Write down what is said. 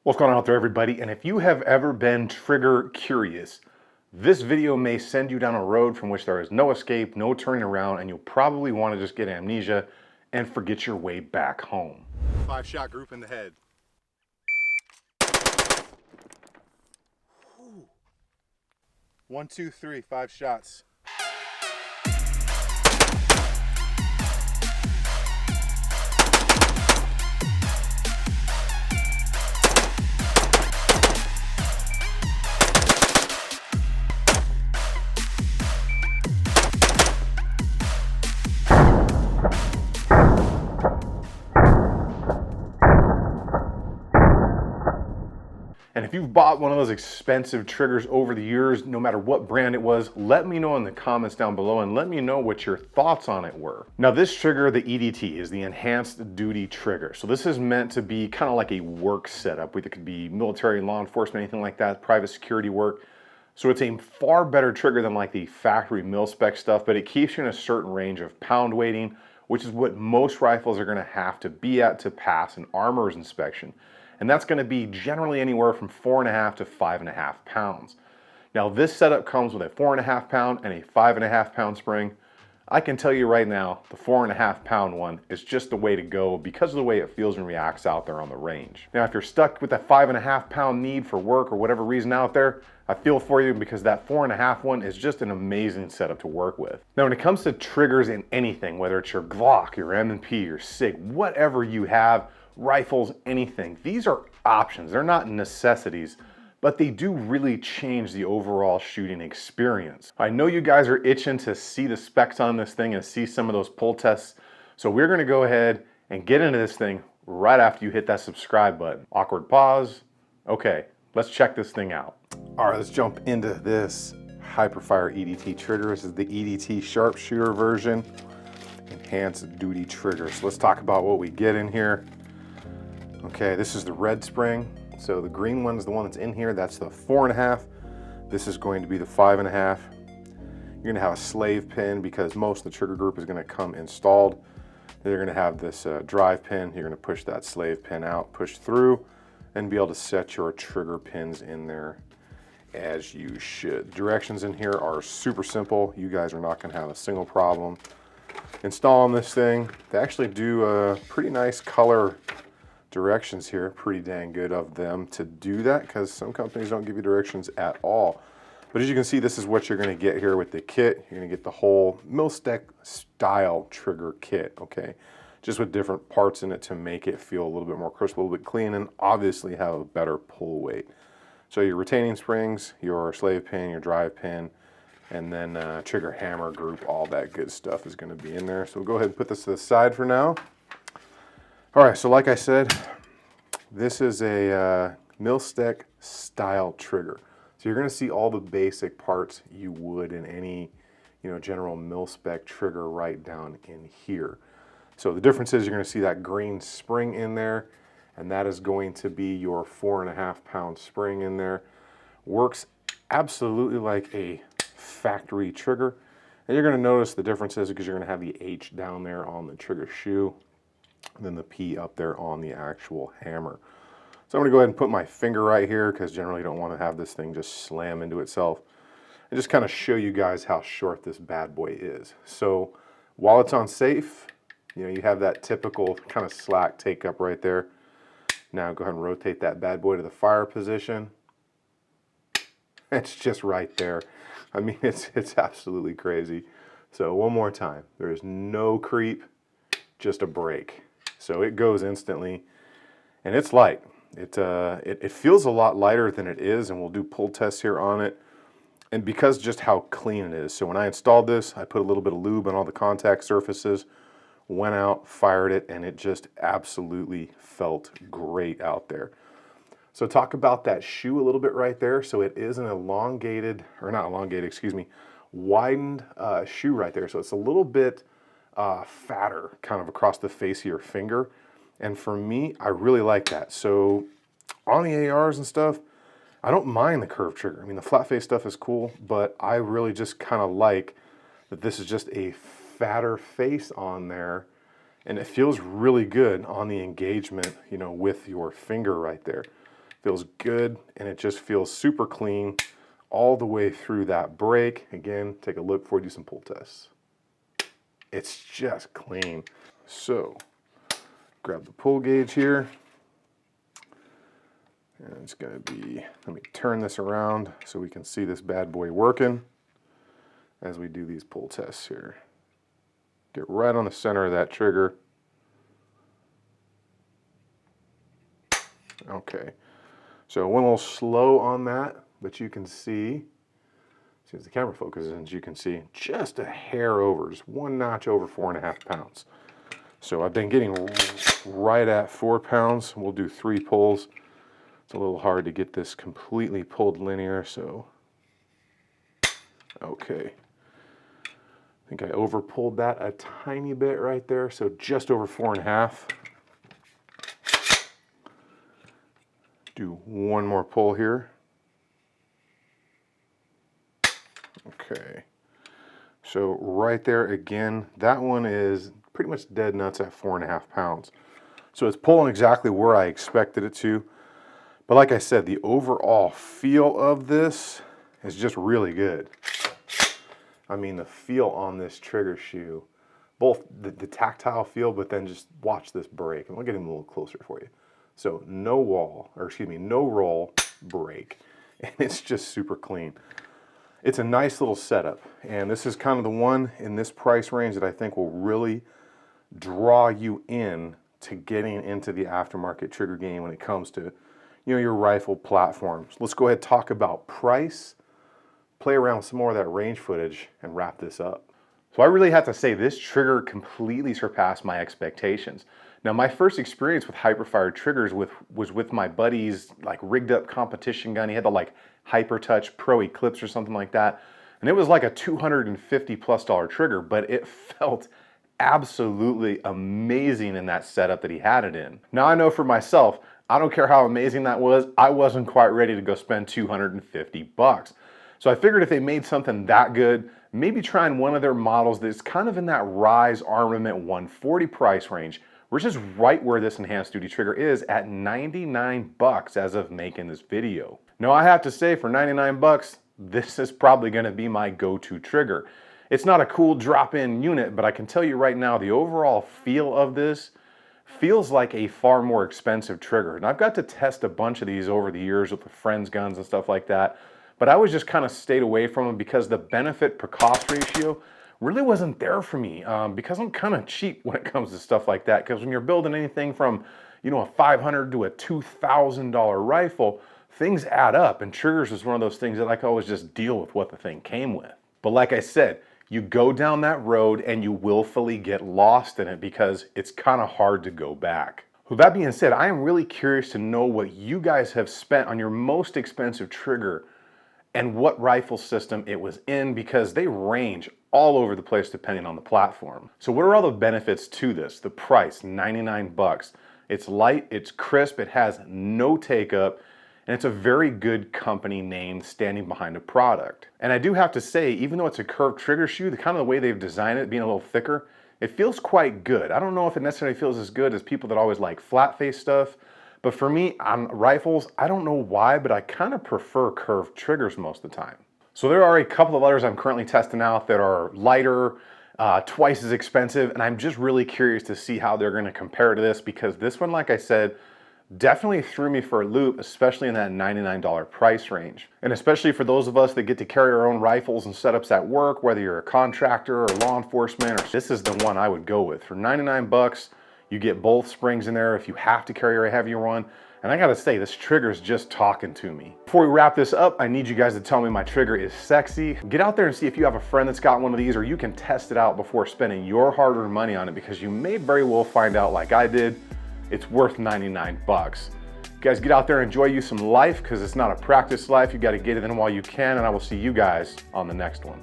What's going on out there, everybody? And if you have ever been trigger curious, this video may send you down a road from which there is no escape, no turning around, and you'll probably want to just get amnesia and forget your way back home. 5-shot group in the head. Whew. 1, 2, 3, 5 shots. And if you've bought one of those expensive triggers over the years, no matter what brand it was, let me know in the comments down below and let me know what your thoughts on it were. Now this trigger, the EDT, is the Enhanced Duty Trigger. So this is meant to be kind of like a work setup. It could be military, law enforcement, anything like that, private security work. So it's a far better trigger than like the factory mil-spec stuff, but it keeps you in a certain range of pound weighting, which is what most rifles are gonna have to be at to pass an armorer's inspection. And that's gonna be generally anywhere from 4.5 to 5.5 pounds. Now this setup comes with a 4.5 pound and a 5.5 pound spring. I can tell you right now, the 4.5 pound one is just the way to go because of the way it feels and reacts out there on the range. Now if you're stuck with that 5.5 pound need for work or whatever reason out there, I feel for you because that 4.5 one is just an amazing setup to work with. Now when it comes to triggers in anything, whether it's your Glock, your M&P, your SIG, whatever you have, rifles, anything, these are options. They're not necessities, but they do really change the overall shooting experience. I know you guys are itching to see the specs on this thing and see some of those pull tests, so we're gonna go ahead and get into this thing right after you hit that subscribe button. Awkward pause. Okay, let's check this thing out. All right, let's jump into this Hiperfire EDT trigger. This is the EDT sharpshooter version, Enhanced Duty Trigger. So let's talk about what we get in here. Okay, this is the red spring. So the green one is the one that's in here. That's the 4.5. This is going to be the 5.5. You're gonna have a slave pin because most of the trigger group is gonna come installed. Then you're gonna have this drive pin. You're gonna push that slave pin out, push through, and be able to set your trigger pins in there as you should. Directions in here are super simple. You guys are not gonna have a single problem installing this thing. They actually do a pretty nice color directions here, pretty dang good of them to do that because some companies don't give you directions at all. But as you can see, this is what you're going to get here with the kit. You're going to get the whole mil-spec style trigger kit, okay? Just with different parts in it to make it feel a little bit more crisp, a little bit clean, and obviously have a better pull weight. So your retaining springs, your slave pin, your drive pin, and then trigger hammer group, all that good stuff is going to be in there. So we'll go ahead and put this to the side for now. All right, so like I said, this is a mil-spec style trigger. So you're gonna see all the basic parts you would in any, general mil-spec trigger right down in here. So the difference is you're gonna see that green spring in there, and that is going to be your 4.5 pound spring in there. Works absolutely like a factory trigger. And you're gonna notice the differences because you're gonna have the H down there on the trigger shoe, and then the P up there on the actual hammer. So I'm gonna go ahead and put my finger right here because generally you don't want to have this thing just slam into itself, and just kind of show you guys how short this bad boy is. So while it's on safe, you have that typical kind of slack take up right there. Now go ahead and rotate that bad boy to the fire position. It's just right there. I mean, it's absolutely crazy. So one more time, there is no creep, just a break. So it goes instantly, and it's light. It feels a lot lighter than it is, and we'll do pull tests here on it. And because just how clean it is. So when I installed this, I put a little bit of lube on all the contact surfaces, went out, fired it, and it just absolutely felt great out there. So talk about that shoe a little bit right there. So it is an widened shoe right there. So it's a little bit fatter kind of across the face of your finger, and for me, I really like that. So on the ARs and stuff, I don't mind the curved trigger. I mean, the flat face stuff is cool, but I really just kind of like that this is just a fatter face on there, and it feels really good on the engagement, with your finger right there. Feels good, and it just feels super clean all the way through that brake. Again, take a look before we do some pull tests. It's just clean. So, grab the pull gauge here. And it's gonna be, let me turn this around so we can see this bad boy working as we do these pull tests here. Get right on the center of that trigger. Okay, so it went a little slow on that, but you can see, as soon as the camera focuses in, you can see just a hair over, just one notch over 4.5 pounds. So I've been getting right at 4 pounds. We'll do 3 pulls. It's a little hard to get this completely pulled linear, so, okay. I think I over pulled that a tiny bit right there, so just over 4.5. Do one more pull here. Okay. So right there again, that one is pretty much dead nuts at 4.5 pounds. So it's pulling exactly where I expected it to. But like I said, the overall feel of this is just really good. I mean, the feel on this trigger shoe, both the tactile feel, but then just watch this brake. And we'll get him a little closer for you. So no roll brake. And it's just super clean. It's a nice little setup. And this is kind of the one in this price range that I think will really draw you in to getting into the aftermarket trigger game when it comes to, you know, your rifle platforms. Let's go ahead and talk about price, play around with some more of that range footage, and wrap this up. So I really have to say this trigger completely surpassed my expectations. Now, my first experience with Hiperfire triggers was with my buddy's like rigged up competition gun. He had the like Hypertouch Pro Eclipse or something like that. And it was like a $250+ trigger, but it felt absolutely amazing in that setup that he had it in. Now I know for myself, I don't care how amazing that was, I wasn't quite ready to go spend $250. So I figured if they made something that good, maybe trying one of their models that's kind of in that Rise Armament 140 price range, which is right where this enhanced duty trigger is at $99 as of making this video. Now I have to say, for $99, this is probably gonna be my go-to trigger. It's not a cool drop-in unit, but I can tell you right now, the overall feel of this feels like a far more expensive trigger. And I've got to test a bunch of these over the years with the friends' guns and stuff like that, but I was just kind of stayed away from them because the benefit per cost ratio really wasn't there for me, because I'm kind of cheap when it comes to stuff like that. Because when you're building anything from, you know, a $500 to a $2,000 rifle, things add up, and triggers is one of those things that I can always just deal with what the thing came with. But like I said, you go down that road and you willfully get lost in it because it's kind of hard to go back. With that being said, I am really curious to know what you guys have spent on your most expensive trigger and what rifle system it was in, because they range all over the place depending on the platform. So what are all the benefits to this? The price, $99. It's light, it's crisp, it has no take up, and it's a very good company name standing behind a product. And I do have to say, even though it's a curved trigger shoe, the kind of the way they've designed it, being a little thicker, it feels quite good. I don't know if it necessarily feels as good as people that always like flat face stuff, but for me, on rifles, I don't know why, but I kind of prefer curved triggers most of the time. So there are a couple of others I'm currently testing out that are lighter, twice as expensive, and I'm just really curious to see how they're gonna compare to this, because this one, like I said, definitely threw me for a loop, especially in that $99 price range. And especially for those of us that get to carry our own rifles and setups at work, whether you're a contractor or law enforcement, or this is the one I would go with. For $99, you get both springs in there if you have to carry a heavier one. And I gotta say, this trigger is just talking to me. Before we wrap this up, I need you guys to tell me my trigger is sexy. Get out there and see if you have a friend that's got one of these, or you can test it out before spending your hard-earned money on it, because you may very well find out, like I did, it's worth $99. You guys get out there and enjoy you some life, because it's not a practice life. You got to get it in while you can, and I will see you guys on the next one.